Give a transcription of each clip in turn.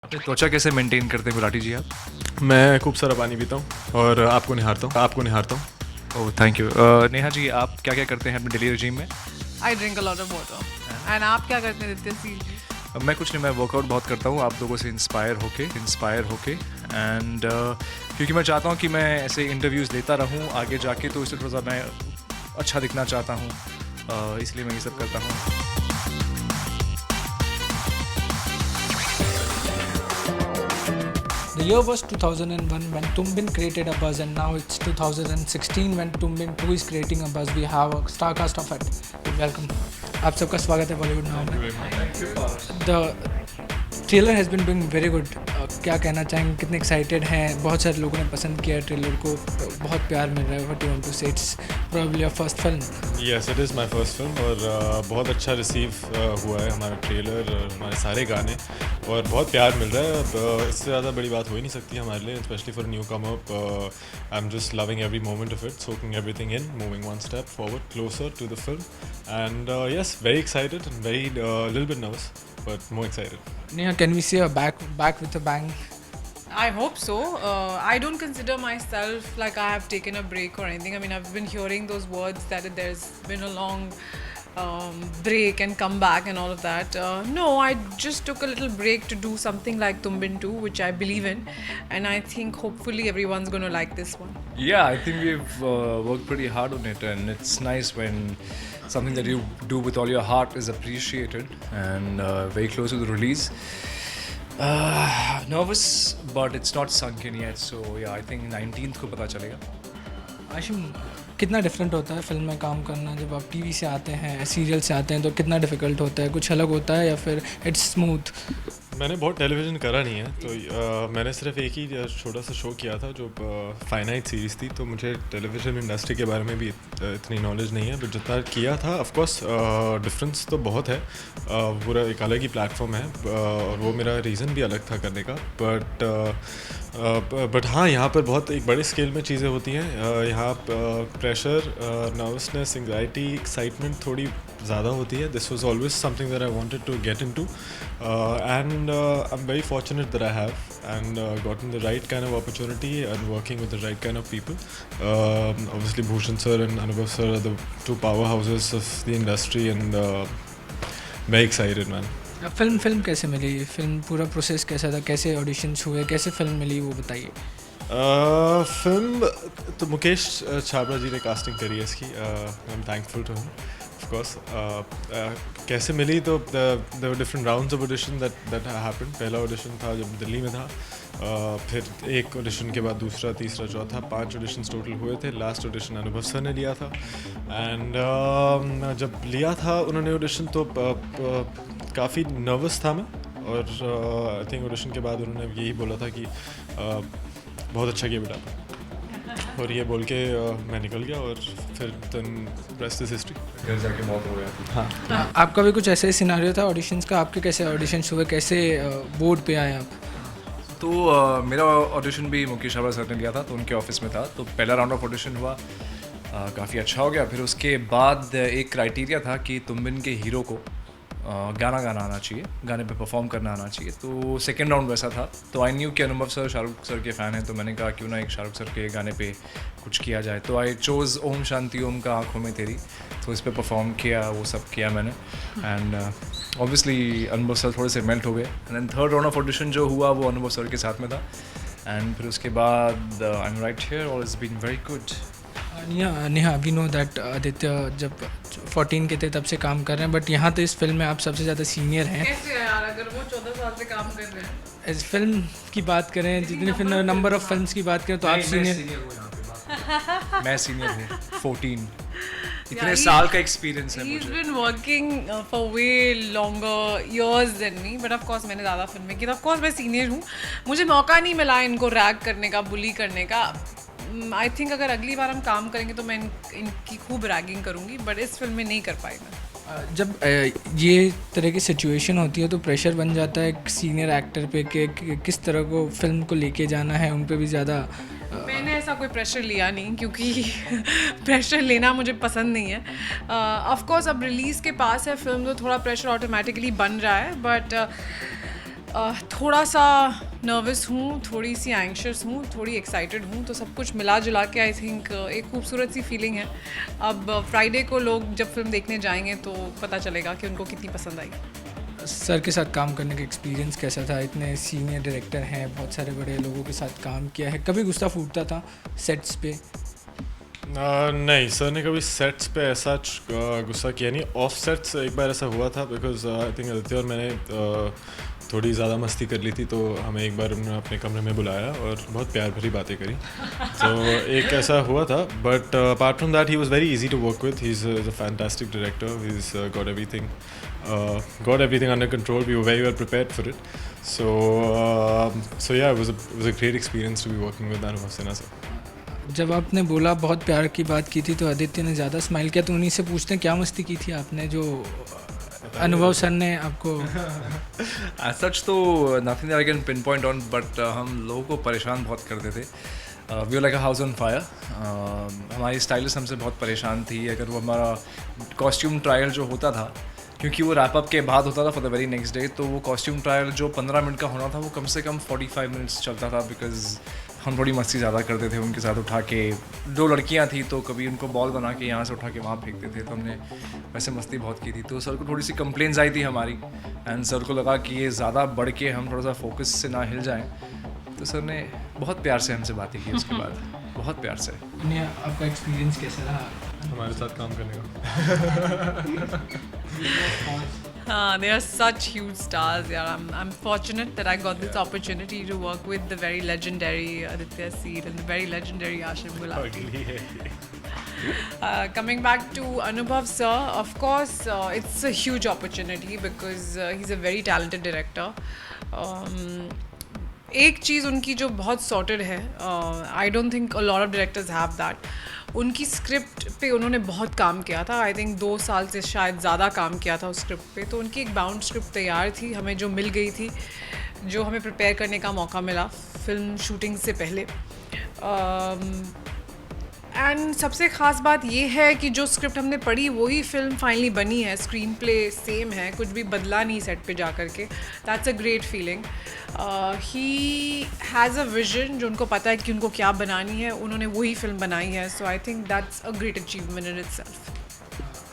अपनी त्वचा कैसे मेंटेन करते हैं गुलाटी जी आप? मैं खूब सारा पानी पीता हूँ और आपको निहारता हूँ। Oh thank you. Neha ji आप क्या क्या करते हैं अपने डेली रजीम में? I drink a lot of water. And आप क्या करते हैं नित्य सील जी? मैं कुछ नहीं, मैं वर्कआउट बहुत करता हूँ आप लोगों से इंस्पायर होके एंड क्योंकि मैं चाहता हूँ कि मैं ऐसे इंटरव्यूज़ देता रहूँ आगे जाके, तो इससे थोड़ा सा मैं अच्छा दिखना चाहता हूँ, इसलिए मैं ये सब करता हूँ। The year was 2001 when Tumbin created a buzz, and now it's 2016 when Tumbin 2 is creating a buzz. We have a star cast of it. Welcome. आप सबका स्वागत है बॉलीवुड नाउ में। The trailer has been doing very good. क्या कहना चाहेंगे, कितने excited हैं? बहुत सारे लोगों ने पसंद किया ट्रेलर को, बहुत प्यार मिल रहा है। What do you want to say? It's probably your first film. Yes, it is my first film और बहुत अच्छा रिसीव हुआ है हमारा ट्रेलर और हमारे सारे गाने, और बहुत प्यार मिल रहा है। अब इससे ज़्यादा बड़ी बात हो ही नहीं सकती हमारे लिए, specially for new come up. I am just loving every moment of it, soaking everything in, moving one step forward closer to the film and yes, very excited and very little bit nervous but more excited. Neha, can we see a back with a bang? I hope so. I don't consider myself like I have taken a break or anything. I mean, I've been hearing those words that there's been a long break and come back and all of that. No, I just took a little break to do something like Tumbin 2, which I believe in, and I think hopefully everyone's going to like this one. Yeah, I think we've worked pretty hard on it, and it's nice when something that you do with all your heart is appreciated, and very close to the release. Nervous, but it's not sunk in yet, so yeah, I think 19th को पता चलेगा। आशिम, कितना different होता है film में काम करना? जब आप टीवी से आते हैं, सीरियल से आते हैं, तो कितना डिफ़िकल्ट होता है? कुछ अलग होता है या फिर इट्स स्मूथ? मैंने बहुत टेलीविज़न करा नहीं है, तो मैंने सिर्फ एक ही छोटा सा शो किया था जो फाइनाइट सीरीज़ थी, तो मुझे टेलीविज़न इंडस्ट्री के बारे में भी इतनी नॉलेज नहीं है, बट जितना किया था ऑफ कोर्स डिफरेंस तो बहुत है। पूरा एक अलग ही प्लेटफॉर्म है और वो मेरा रीज़न भी अलग था करने का, बट हाँ, यहाँ पर बहुत एक बड़े स्केल में चीज़ें होती हैं। यहाँ प्रेशर, नर्वसनेस, एंग्जाइटी, एक्साइटमेंट थोड़ी ज़्यादा होती है। This was always something that I wanted to get into and I am very fortunate that I have and gotten the right kind of opportunity and working with the right kind of people. Obviously Bhushan sir and Anubhav sir are the two powerhouses of the industry and very excited, man. Film कैसे मिली? Film पूरा process कैसा था? कैसे auditions हुए? कैसे film मिली, वो बताइए। Film तो मुकेश छाबड़ा जी ने कास्टिंग करी है इसकी। I am thankful to him of course. कैसे मिली तो there were different rounds of audition that happened. पहला ऑडिशन था जब दिल्ली में था, फिर एक ऑडिशन के बाद दूसरा, तीसरा, चौथा, 5 ऑडिशंस टोटल हुए थे। लास्ट ऑडिशन अनुभव सर ने लिया था एंड जब लिया था उन्होंने ऑडिशन तो काफ़ी नर्वस था मैं, और आई थिंक ऑडिशन के बाद उन्होंने यही बोला था कि बहुत अच्छा किया बेटा, और ये बोल के मैं निकल गया और फिर रेस्ट इज हिस्ट्री। घर जाके बहुत हो गया। हाँ, आपका भी कुछ ऐसा ही सिनारियो था ऑडिशंस का? आपके कैसे ऑडिशंस हुए? कैसे बोर्ड पे आए आप? तो मेरा ऑडिशन भी मुकेश छाबड़ा सर ने लिया था, तो उनके ऑफिस में था। तो पहला राउंड ऑफ ऑडिशन हुआ, काफ़ी अच्छा हो गया। फिर उसके बाद एक क्राइटेरिया था कि तुम्बिन के हीरो को गाना आना चाहिए, गाने पे परफॉर्म करना आना चाहिए। तो सेकेंड राउंड वैसा था। तो आई न्यू कि अनुभव सर शाहरुख सर के फ़ैन हैं, तो मैंने कहा क्यों ना एक शाहरुख सर के गाने पे कुछ किया जाए। तो आई चोज़ ओम शांति ओम का आँखों में तेरी, तो इस पर परफॉर्म किया, वो सब किया मैंने। एंड ऑब्वियसली अनुभव सर थोड़े से मेल्ट हो गए। And then third round of audition जो हुआ वो अनुभव सर के साथ में था। एंड फिर उसके बाद I am right here, all is been very good. Neha, we know that Aditya जब 14 के थे तब से काम कर रहे हैं, बट यहाँ तो इस फिल्म में आप सबसे ज़्यादा सीनियर हैं। कैसे यार, अगर वो 14 साल से काम कर रहे हैं। इस फिल्म की बात करें, जितनी फिल्म नंबर ऑफ फिल्म्स की बात करें, तो आप सीनियर। मैं सीनियर हूँ, 14। इतने साल का एक्सपीरियंस है He's मुझे। been working for way longer years than me, but of course मैंने ज़्यादा फिल्में की, तो of course मैं सीनियर हूँ। मुझे मौका नहीं मिला इनको रैग करने का, बुली करने का। आई थिंक अगर अगली बार हम काम करेंगे तो मैं इनकी खूब रैगिंग करूँगी, बट इस फिल्म में नहीं कर पाई मैं। जब ये तरह की सिचुएशन होती है तो प्रेशर बन जाता है एक सीनियर एक्टर पे कि किस तरह को फिल्म को लेके जाना है, उन पे भी ज़्यादा। मैंने ऐसा कोई प्रेशर लिया नहीं, क्योंकि प्रेशर लेना मुझे पसंद नहीं है। ऑफ कोर्स अब रिलीज़ के पास है फिल्म, तो थोड़ा प्रेशर ऑटोमेटिकली बन रहा है, बट थोड़ा सा नर्वस हूँ, थोड़ी सी एंग्शियस हूँ, थोड़ी एक्साइटेड हूँ, तो सब कुछ मिला जुला के आई थिंक एक खूबसूरत सी फीलिंग है. अब फ्राइडे को लोग जब फिल्म देखने जाएंगे तो पता चलेगा कि उनको कितनी पसंद आई. सर के साथ काम करने का एक्सपीरियंस कैसा था? इतने सीनियर डायरेक्टर हैं, बहुत सारे बड़े लोगों के साथ काम किया है, कभी गुस्सा फूटता था सेट्स पे? नहीं, सर ने कभी सेट्स पे ऐसा गुस्सा किया नहीं. ऑफ सेट्स एक बार ऐसा हुआ था बिकॉज आई थिंक आदित्य और मैंने थोड़ी ज़्यादा मस्ती कर ली थी, तो हमें एक बार उन्होंने अपने कमरे में बुलाया और बहुत प्यार भरी बातें करी. तो एक ऐसा हुआ था, but apart from that he was very easy to work with. He is a fantastic director. He is got everything under control. We were very well prepared for it. So yeah, it was a great experience to be working with Anubhav Sinha sir. जब आपने बोला बहुत प्यार की बात की थी तो आदित्य ने ज़्यादा स्माइल किया, तो उन्हीं से पूछते हैं क्या मस्ती की थी आपने जो अनुभव सर ने आपको? As such तो nothing that I can pinpoint on, but हम लोगों को परेशान बहुत करते थे. We were like a house on fire. हमारी स्टाइलिस्ट हमसे बहुत परेशान थी. अगर वो हमारा कॉस्ट्यूम ट्रायल जो होता था, क्योंकि वो रैप अप के बाद होता था for the very next day, तो वो कॉस्ट्यूम ट्रायल जो 15 मिनट का होना था वो कम से कम 45 मिनट्स चलता था. बिकॉज हम थोड़ी मस्ती ज़्यादा करते थे उनके साथ. उठा के, दो लड़कियां थी तो कभी उनको बॉल बना के यहाँ से उठा के वहाँ फेंकते थे, तो हमने वैसे मस्ती बहुत की थी. तो सर को थोड़ी सी कंप्लेंट्स आई थी हमारी, एंड सर को लगा कि ये ज़्यादा बढ़ के हम थोड़ा सा फोकस से ना हिल जाएं, तो सर ने बहुत प्यार से हमसे बातें की उसके बाद. बहुत प्यार से. आपका एक्सपीरियंस कैसा रहा हमारे साथ काम करने का? They are such huge stars. Yeah, I'm fortunate that I got this opportunity to work with the very legendary Aditya Seeth and the very legendary Ashim Gulati. Coming back to Anubhav sir, of course, it's a huge opportunity because he's a very talented director. एक चीज़ उनकी जो बहुत sorted है, I don't think a lot of directors have that. उनकी script पे उन्होंने बहुत काम किया था. आई थिंक 2 साल से शायद ज़्यादा काम किया था उस स्क्रिप्ट पे. तो उनकी एक बाउंड स्क्रिप्ट तैयार थी, हमें जो मिल गई थी, जो हमें प्रिपेयर करने का मौका मिला फिल्म शूटिंग से पहले. एंड सबसे ख़ास बात ये है कि जो स्क्रिप्ट हमने पढ़ी वही फिल्म फाइनली बनी है. स्क्रीन प्ले सेम है, कुछ भी बदला नहीं सेट पे जा कर के. That's a great feeling. He has a vision, जो उनको पता है कि उनको क्या बनानी है, उन्होंने वही फिल्म बनाई है. So I think that's a great achievement in itself.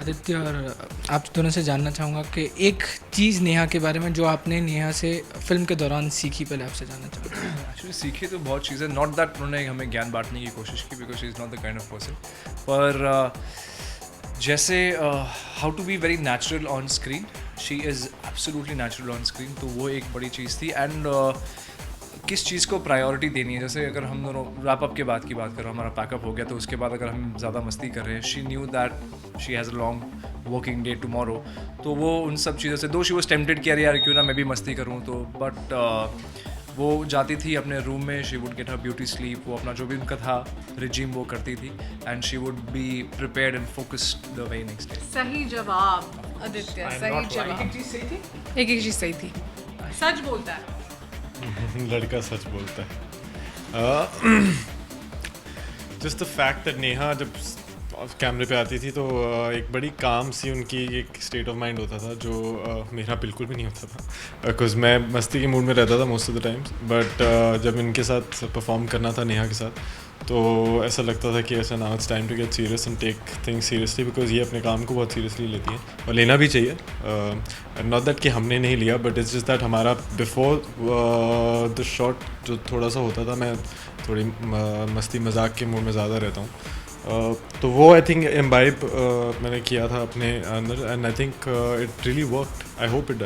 Aditya और आप दोनों से जानना चाहूँगा कि एक चीज़ नेहा के बारे में जो आपने नेहा से फिल्म के दौरान सीखी, पहले आपसे जानना चाहूँगा. एक्चुअली सीखे तो बहुत चीज़ें, नॉट दैट उन्होंने हमें ज्ञान बांटने की कोशिश की, because she is not the kind of person. पर जैसे how to be very natural on screen, she is absolutely natural on screen. तो वो एक बड़ी चीज़ थी. एंड किस चीज़ को प्रायोरिटी देनी है. जैसे अगर हम दोनों रैप अप के बाद की बात करो, हमारा पैकअप हो गया, तो उसके बाद अगर हम ज़्यादा मस्ती कर रहे हैं, she knew that she has a long working day tomorrow. तो वो उन सब चीज़ों से, दो शी वॉज टेम्प्टेड कि अरे यार क्यों ना मैं भी मस्ती करूँ, तो बट वो जाती थी अपने रूम में, she would get her beauty sleep. वो अपना जो भी उनका था रिजीम वो करती थी, and she would be prepared and focused the very next day. सही जवाब आदित्य, सही जवाब. एक चीज़ सही थी. एक चीज़ सही थी. सच बोलता है. लड़का सच बोलता है. Just the fact that Neha जब कैमरे पे आती थी तो एक बड़ी काम सी उनकी एक स्टेट ऑफ माइंड होता था, जो मेरा बिल्कुल भी नहीं होता था, बिकॉज मैं मस्ती के मूड में रहता था most of the times. But जब इनके साथ परफॉर्म करना था नेहा के साथ, तो ऐसा लगता था कि ऐसा now it's time to get serious and take things seriously, because ये अपने काम को बहुत सीरियसली लेती हैं और लेना भी चाहिए. नॉट दैट कि हमने नहीं लिया, बट इट्स जस्ट दैट हमारा बिफोर द शॉट जो थोड़ा सा होता था, मैं थोड़ी मस्ती मजाक के मूड में ज़्यादा रहता हूँ. तो वो आई थिंक इम्बाइब मैंने किया था अपने अंदर, and I think it really worked. I hope it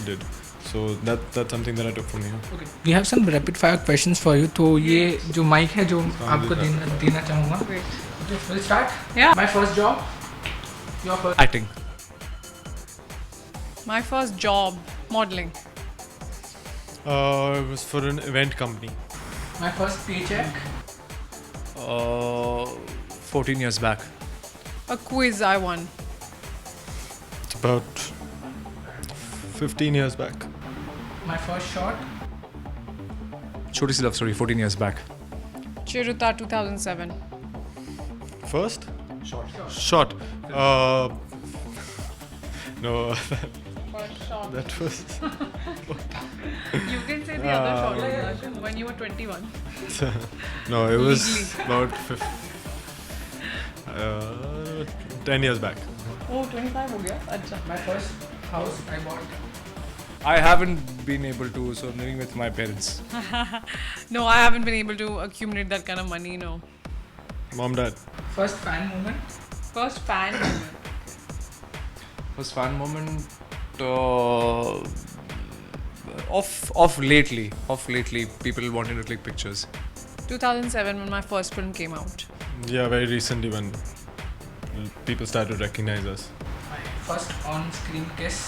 did. So that's something that I took from here. Okay. We have some rapid fire questions for you. तो ये जो माइक है जो आपको देना चाहूँगा. We'll start. Yeah. My first job. Your first. Acting. My first job, modeling. It was for an event company. My first paycheck. 14 years back. A quiz I won. It's about 15 years back. My first shot. छोटी सी love story 14 years back. Chiruta 2007. First? Shot. No, First shot. that was You can say the other short version when you were 21. No, it was Legally. about 10 years back. Oh, 25 हो गया. अच्छा. My first house I bought. I haven't been able to, so I'm living with my parents. No, I haven't been able to accumulate that kind of money. No. Mom, dad. First fan moment. First fan moment. First fan moment of lately, people wanting to click pictures. 2007 when my first film came out. Yeah, very recently when people started to recognize us. My first on-screen kiss.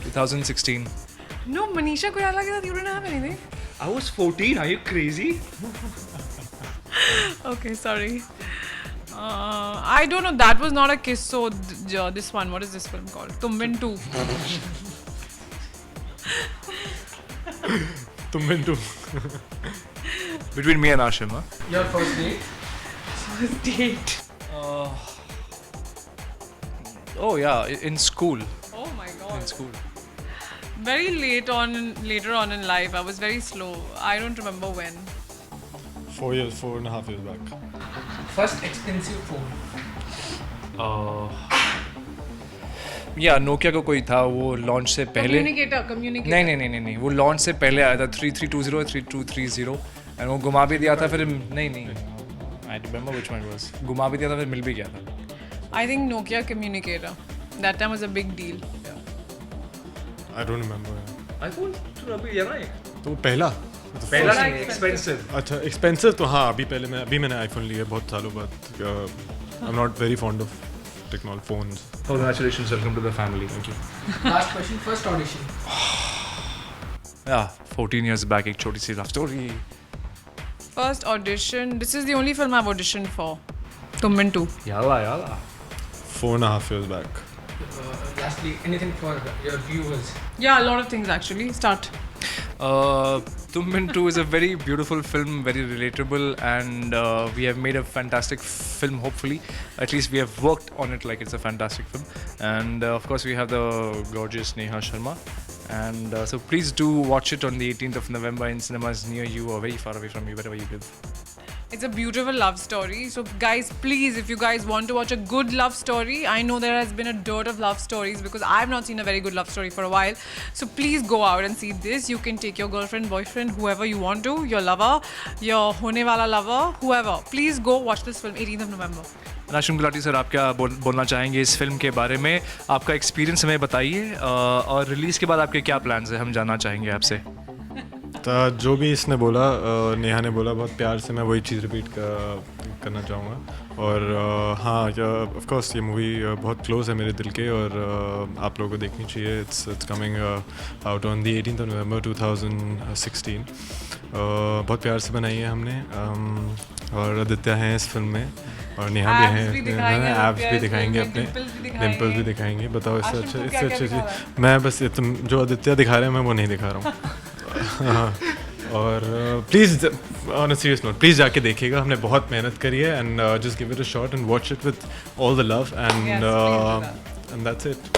2016. No, Manisha Koirala ke sath you didn't have anything. I was 14. Are you crazy? Okay, sorry. I don't know. That was not a kiss. So this one, what is this film called? Tumbin 2. Tumbin too. Between me and Ashim, huh? Your first date. First date. Oh yeah, in school. Oh my In god. school. Very later on in life, I was very slow. I don't remember when. 4.5 years back. First expensive phone. या Nokia का कोई था वो launch से पहले Communicator. नहीं वो launch से पहले आया था 3320 3230 एंड वो घुमा भी दिया था फिर नहीं I remember which one was घुमा भी दिया था फिर मिल भी गया था I think Nokia Communicator. That time was a big deal. I don't remember. IPhone तो अभी यार है तो वो पहला पहला नहीं, एक्सपेंसिव अच्छा एक्सपेंसिव तो हाँ अभी मैंने आईफोन लिया है बहुत सालों बाद. I am not very fond of technology phones. Congratulations, welcome to the family. Thank you. Last question. First audition. Yeah, 14 years back एक छोटी सी love story. First audition. This is the only film I've auditioned for. Tumbin 2. याला 4.5 years back. Lastly, anything for your viewers. Yeah, a lot of things actually. Start. Tumbin 2 is a very beautiful film, very relatable, and we have made a fantastic film. Hopefully, at least we have worked on it like it's a fantastic film. And of course, we have the gorgeous Neha Sharma. And so please do watch it on the 18th of November in cinemas near you or very far away from you, wherever you live. It's a beautiful love story. So, guys, please, if you guys want to watch a good love story, I know there has been a dearth of love stories because I've not seen a very good love story for a while. So, please go out and see this. You can take your girlfriend, boyfriend, whoever you want to, your lover, your hone wala lover, whoever. Please go watch this film, 18th of November. Nashim Gulati sir, आप क्या बोलना चाहेंगे इस film के बारे में? आपका experience हमें बताइए और रिलीज़ के बाद आपके क्या प्लान्स हैं, हम जानना चाहेंगे आपसे. तो जो भी इसने बोला नेहा ने बोला बहुत प्यार से मैं वही चीज़ रिपीट करना चाहूँगा. और हाँ ऑफ कोर्स ये मूवी बहुत क्लोज है मेरे दिल के और आप लोगों को देखनी चाहिए. It's coming out on the 18th of November 2016. बहुत प्यार से बनाई है हमने और आदित्य हैं इस फिल्म में और नेहा भी हैं. एब्स भी दिखाएंगे अपने, डिम्पल्स भी दिखाएंगे. बताओ इससे अच्छी चीज़ मैं बस तुम जो आदित्य दिखा रहे हैं मैं वो नहीं दिखा रहा हूँ. और please on a serious note please जाके देखिएगा. हमने बहुत मेहनत करी है and just give it a shot and watch it with all the love and that's it.